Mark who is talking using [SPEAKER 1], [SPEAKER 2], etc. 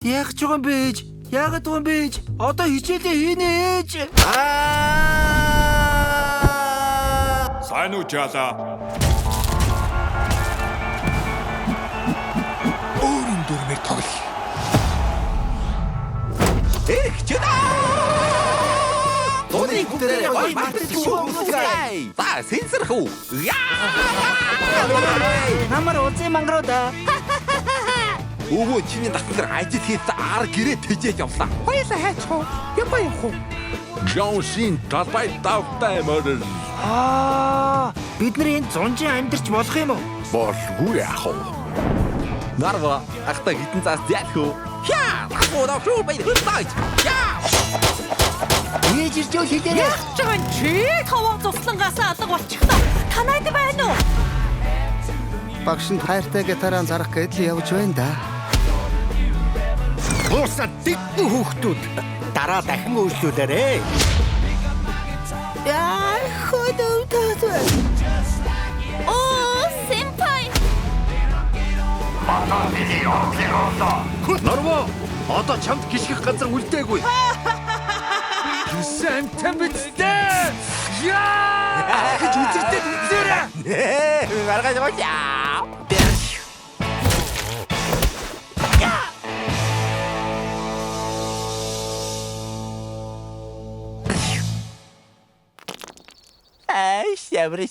[SPEAKER 1] Яах ч юм бэ? Яагаад юм бэ? Одоо хичээлээ хийнэ ээж.
[SPEAKER 2] Сайн уу жаала?
[SPEAKER 3] Өөрийн дүрмээр тоглох.
[SPEAKER 1] Тооны бүгдээрээ гоё мартаж шүү.
[SPEAKER 3] За, сэнсэрх үү?
[SPEAKER 1] Намар узын мангаруудаа.
[SPEAKER 3] Өвөө чиний татвар ажил хийсэн ар гэрээ тэжээж явлаа. Хоёлаа хайчих. Ямаа явах уу? Джоншин талбай давтай мөрөл.
[SPEAKER 1] Бид нар энд зунжин амьдарч болох юм уу?
[SPEAKER 3] Болгүй яах вэ? Нарва, ахта хитэн цаас зялх уу? Яа, ахоо шууд байд хурцаач. Яа.
[SPEAKER 1] Ээж ирж юу хийлээ?
[SPEAKER 4] Яах ч юм чи? Таван цуслангаас алга болчихлоо. Танайд байна уу?
[SPEAKER 5] Багш нь хайртай гитараа зарах гэдэл явж байна да.
[SPEAKER 6] Бусад дэгдэн хүүхдүүд дараа дахин үйлчлүүлээрэй.
[SPEAKER 4] Яа, хөдөлтөө. Оо, сэмпай.
[SPEAKER 6] Норво, одоо чамд гიშгэх газар үлдээгүй. Сайн биздээ. Яа! Гэж үзэгдээд үзээрэй.
[SPEAKER 3] Маргаж яваа. Ай, сябр.